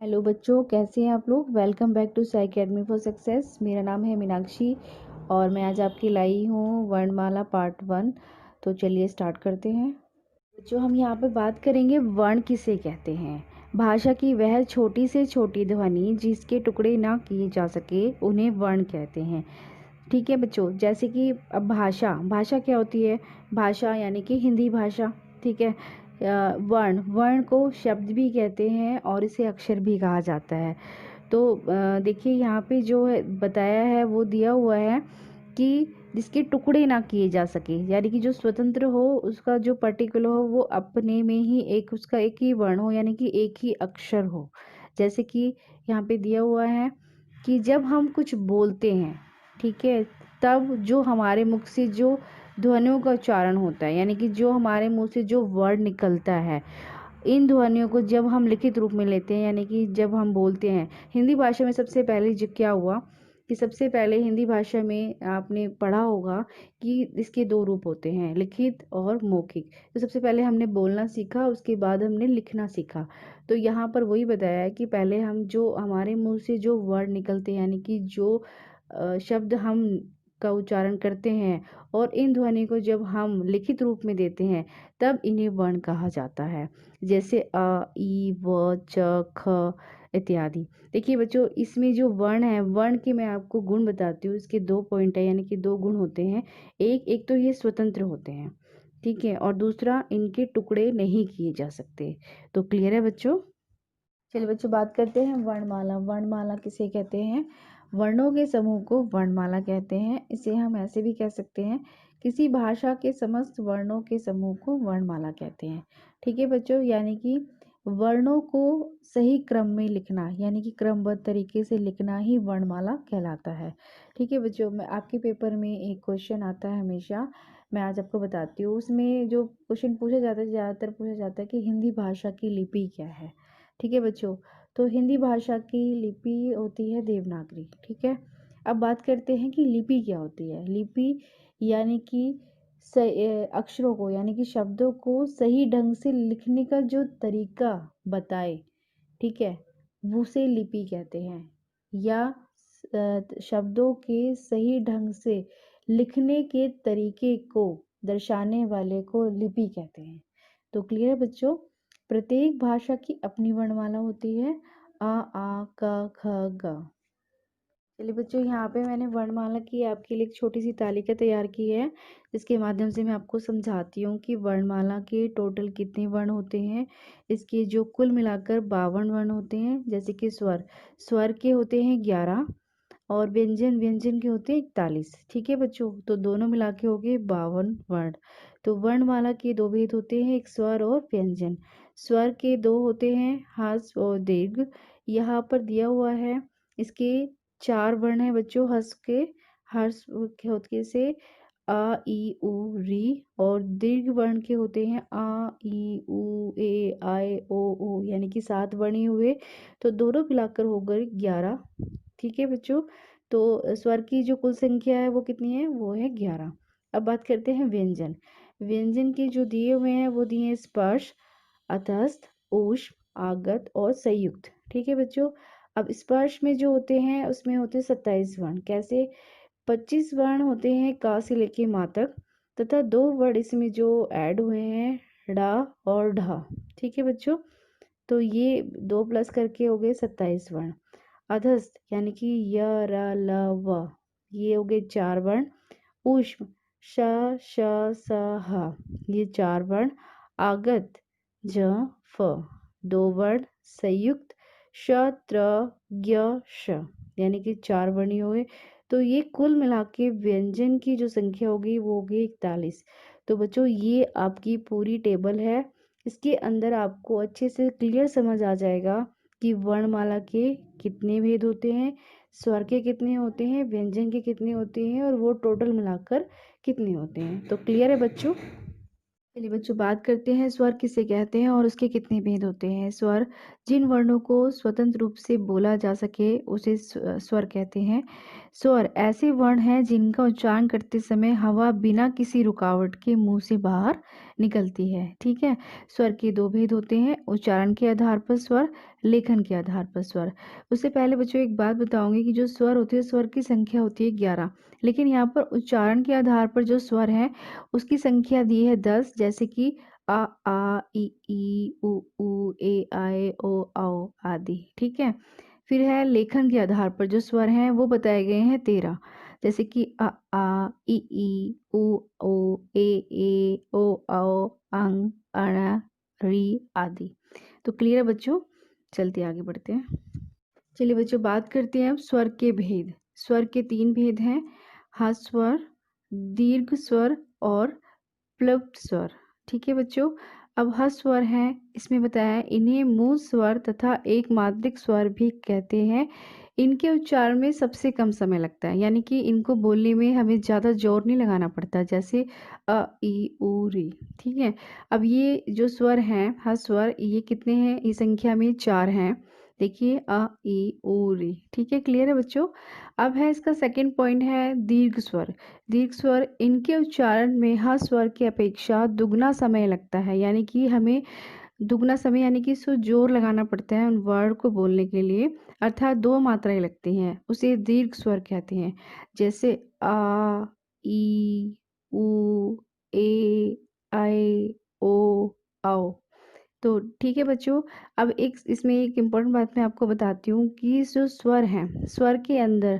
Hello बच्चों, कैसे हैं आप लोग। Welcome back to Sai academy for success. मेरा नाम है मीनाक्षी और मैं आज आपकी लाई हूँ वर्णमाला पार्ट 1। तो चलिए स्टार्ट करते हैं। बच्चों, हम यहाँ पे बात करेंगे वर्ण किसे कहते हैं। भाषा की वह छोटी से छोटी ध्वनि जिसके टुकड़े ना किए जा सके उन्हें वर्ण कहते हैं। ठीक है बच्चों, जैसे कि अब भाषा भाषा क्या होती है। भाषा यानी कि हिंदी भाषा। ठीक है। वर्ण वर्ण को शब्द भी कहते हैं और इसे अक्षर भी कहा जाता है। तो देखिए यहाँ पे जो है बताया है वो दिया हुआ है कि जिसके टुकड़े ना किए जा सके, यानी कि जो स्वतंत्र हो, उसका जो पर्टिकुलर हो वो अपने में ही एक उसका एक ही वर्ण हो, यानी कि एक ही अक्षर हो। जैसे कि यहाँ पे दिया हुआ है कि जब हम कुछ बोलते हैं, ठीक है, तब जो हमारे मुख से जो ध्वनियों का उच्चारण होता है, यानी कि जो हमारे मुंह से जो वर्ड निकलता है, इन ध्वनियों को जब हम लिखित रूप में लेते हैं, यानी कि जब हम बोलते हैं हिंदी भाषा में, सबसे पहले जो क्या हुआ कि सबसे पहले हिंदी भाषा में आपने पढ़ा होगा कि इसके दो रूप होते हैं, लिखित और मौखिक। तो सबसे पहले हमने बोलना सीखा, उसके बाद हमने लिखना सीखा। तो यहाँ पर वही बताया है कि पहले हम जो हमारे मुंह से जो वर्ड निकलते हैं, यानी कि जो शब्द हम का उच्चारण करते हैं, और इन ध्वनि को जब हम लिखित रूप में देते हैं तब इन्हें वर्ण कहा जाता है। जैसे अ, ई, व, च, ख इत्यादि। देखिए बच्चों, इसमें जो वर्ण है, वर्ण के मैं आपको गुण बताती हूँ। इसके दो पॉइंट है, यानी कि दो गुण होते हैं। एक एक तो ये स्वतंत्र होते हैं, ठीक है, और दूसरा इनके टुकड़े नहीं किए जा सकते। तो क्लियर है बच्चों। चलिए बच्चों, बात करते हैं वर्णमाला। वर्णमाला किसे कहते हैं। वर्णों के समूह को वर्णमाला कहते हैं। इसे हम ऐसे भी कह सकते हैं, किसी भाषा के समस्त वर्णों के समूह को वर्णमाला कहते हैं। ठीक है बच्चों, यानी कि वर्णों को सही क्रम में लिखना, यानी कि क्रमबद्ध तरीके से लिखना ही वर्णमाला कहलाता है। ठीक है बच्चों, मैं आपके पेपर में एक क्वेश्चन आता है हमेशा, मैं आज आपको बताती हूँ। उसमें जो क्वेश्चन पूछा जाता है, ज़्यादातर पूछा जाता है कि हिंदी भाषा की लिपि क्या है। ठीक है बच्चों, तो हिंदी भाषा की लिपि होती है देवनागरी। ठीक है। अब बात करते हैं कि लिपि क्या होती है। लिपि यानी कि अक्षरों को, यानी कि शब्दों को सही ढंग से लिखने का जो तरीका बताए, ठीक है, उसे लिपि कहते हैं। या शब्दों के सही ढंग से लिखने के तरीके को दर्शाने वाले को लिपि कहते हैं। तो क्लियर है बच्चों। प्रत्येक भाषा की अपनी वर्णमाला होती है, आ क ख ग। चलिए बच्चों, यहाँ पे मैंने वर्णमाला की आपके लिए एक छोटी सी तालिका तैयार की है, जिसके माध्यम से मैं आपको समझाती हूँ कि वर्णमाला के टोटल कितने वर्ण होते हैं। इसके जो कुल मिलाकर 52 वर्ण होते हैं। जैसे कि स्वर स्वर के होते हैं 11, और व्यंजन व्यंजन के होते हैं 41। ठीक है बच्चों, तो दोनों मिला के हो गए 52 वर्ण। तो वर्णमाला के दो भेद होते हैं, एक स्वर और व्यंजन। स्वर के दो होते हैं, ह्रस्व और दीर्घ। यहाँ पर दिया हुआ है इसके 4 वर्ण हैं बच्चों। ह्रस्व के होते से आ ई उ री, और दीर्घ वर्ण के होते हैं आ ई उ ए आए ओ ऊ, यानी कि 7 वर्ण ही हुए। तो दोनों मिलाकर हो गए 11। ठीक है बच्चों, तो स्वर की जो कुल संख्या है वो कितनी है, वो है 11। अब बात करते हैं व्यंजन। व्यंजन के जो दिए हुए हैं वो दिए हैं स्पर्श, अतस्थ, ऊष्म, आगत और संयुक्त। ठीक है बच्चों। अब स्पर्श में जो होते हैं उसमें होते हैं 27 वर्ण। कैसे, 25 वर्ण होते हैं का से लेके माँ तक, तथा 2 वर्ण इसमें जो ऐड हुए हैं डा और ढा। ठीक है बच्चों, तो ये 2 प्लस करके हो गए 27 वर्ण। अधस्थ यानी कि य र ल व, ये हो गए 4 वर्ण। ऊष्म श श स ह, ये 4 वर्ण। आगत ज फ, 2 वर्ण। संयुक्त श त्र य श, यानी कि 4 वर्ण ही हुए। तो ये कुल मिला के व्यंजन की जो संख्या होगी वो होगी 41। तो बच्चों, ये आपकी पूरी टेबल है। इसके अंदर आपको अच्छे से क्लियर समझ आ जाएगा कि वर्णमाला के कितने भेद होते हैं, स्वर के कितने होते हैं, व्यंजन के कितने होते हैं, और वो टोटल मिलाकर कितने होते हैं। तो क्लियर है बच्चों। चलिए बच्चों, बात करते हैं स्वर किसे कहते हैं और उसके कितने भेद होते हैं। स्वर जिन वर्णों को स्वतंत्र रूप से बोला जा सके उसे स्वर कहते हैं। स्वर ऐसे वर्ण हैं जिनका उच्चारण करते समय हवा बिना किसी रुकावट के मुंह से बाहर निकलती है। ठीक है, स्वर के दो भेद होते हैं, उच्चारण के आधार पर स्वर, लेखन के आधार पर स्वर। उससे पहले बच्चों एक बात बताऊंगी कि जो स्वर होते हैं, स्वर की संख्या होती है 11, लेकिन यहाँ पर उच्चारण के आधार पर जो स्वर है उसकी संख्या दी है 10, जैसे कि आ ई उ ए ओ औ आदि। ठीक है, फिर है लेखन के आधार पर जो स्वर हैं वो बताए गए हैं 13, जैसे कि आ ई उ ओ ओ औ अंग अण री आदि। तो क्लियर है बच्चों, चलते आगे बढ़ते हैं। चलिए बच्चों बात करते हैं अब स्वर के भेद। स्वर के 3 भेद हैं, ह्रस्व स्वर, दीर्घ स्वर और प्लुप्त स्वर। ठीक है बच्चों, अब ह्रस्व स्वर हैं, इसमें बताया है इन्हें मूल स्वर तथा एक मात्रिक स्वर भी कहते हैं। इनके उच्चारण में सबसे कम समय लगता है, यानी कि इनको बोलने में हमें ज़्यादा जोर नहीं लगाना पड़ता, जैसे अ ई उ री। ठीक है, अब ये जो स्वर हैं ह्रस्व स्वर, ये कितने हैं, ये संख्या में 4 हैं। देखिए ई उ री। ठीक है, क्लियर है बच्चों। अब है इसका सेकंड पॉइंट है दीर्घ स्वर। दीर्घ स्वर, इनके उच्चारण में ह्रस्व स्वर की अपेक्षा दुगना समय लगता है, यानी कि हमें दुगना समय यानी कि इसको जोर लगाना पड़ता है उन वर्ड को बोलने के लिए, अर्थात 2 मात्राएं लगती हैं, उसे दीर्घ स्वर कहते हैं। जैसे आ ई उ ए ओ औ। तो ठीक है बच्चों, अब एक इसमें एक इम्पोर्टेंट बात मैं आपको बताती हूँ कि जो स्वर हैं, स्वर के अंदर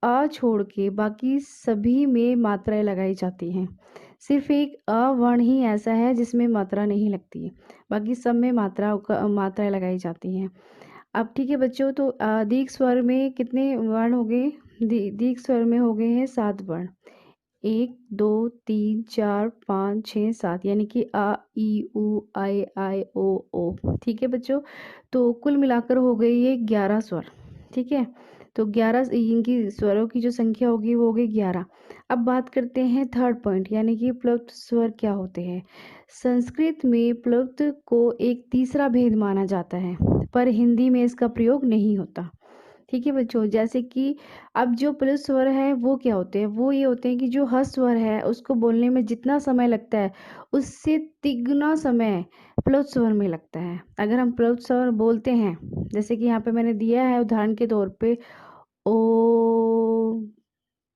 अ छोड़ के बाकी सभी में मात्राएं लगाई जाती हैं। सिर्फ एक अ वर्ण ही ऐसा है जिसमें मात्रा नहीं लगती है, बाकी सब में मात्राएं लगाई जाती हैं। अब ठीक है बच्चों, तो दीर्घ स्वर में कितने वर्ण हो गए, दीर्घ स्वर में हो गए हैं 7 वर्ण, 1 2 3 4 5 6 7, यानी कि आ ई उ आई ओ। ठीक है बच्चों, तो कुल मिलाकर हो गई ये 11 स्वर। ठीक है, तो 11 इनकी स्वरों की जो संख्या होगी वो होगी 11। अब बात करते हैं थर्ड पॉइंट, यानी कि प्लुप्त स्वर क्या होते हैं। संस्कृत में प्लुप्त को एक तीसरा भेद माना जाता है, पर हिंदी में इसका प्रयोग नहीं होता। ठीक है बच्चों, जैसे कि अब जो प्लस स्वर है वो क्या होते हैं, वो ये होते हैं कि जो ह्रस्व स्वर है उसको बोलने में जितना समय लगता है उससे तिगुना समय प्लस स्वर में लगता है। अगर हम प्लस स्वर बोलते हैं, जैसे कि यहाँ पे मैंने दिया है उदाहरण के तौर पे ओ।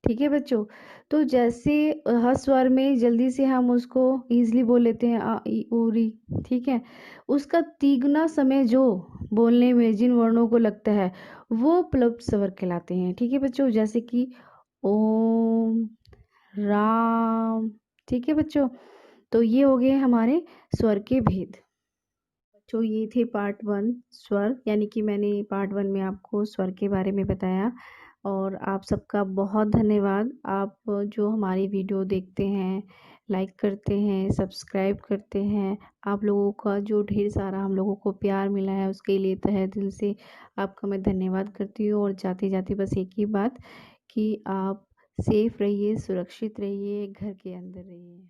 ठीक है बच्चों, तो जैसे हर स्वर में जल्दी से हम उसको इजीली बोल लेते हैं आ ई उ री। ठीक है, उसका तिगुना समय जो बोलने में जिन वर्णों को लगता है वो प्लुप्त स्वर कहलाते हैं। ठीक है बच्चों, जैसे कि ओम, राम। ठीक है बच्चों, तो ये हो गए हमारे स्वर के भेद। तो ये थे पार्ट 1 स्वर, यानी कि मैंने पार्ट 1 में आपको स्वर के बारे में बताया। और आप सबका बहुत धन्यवाद, आप जो हमारी वीडियो देखते हैं, लाइक करते हैं, सब्सक्राइब करते हैं। आप लोगों का जो ढेर सारा हम लोगों को प्यार मिला है उसके लिए तहे दिल से आपका मैं धन्यवाद करती हूँ। और जाते जाते बस एक ही बात कि आप सेफ रहिए, सुरक्षित रहिए, घर के अंदर रहिए।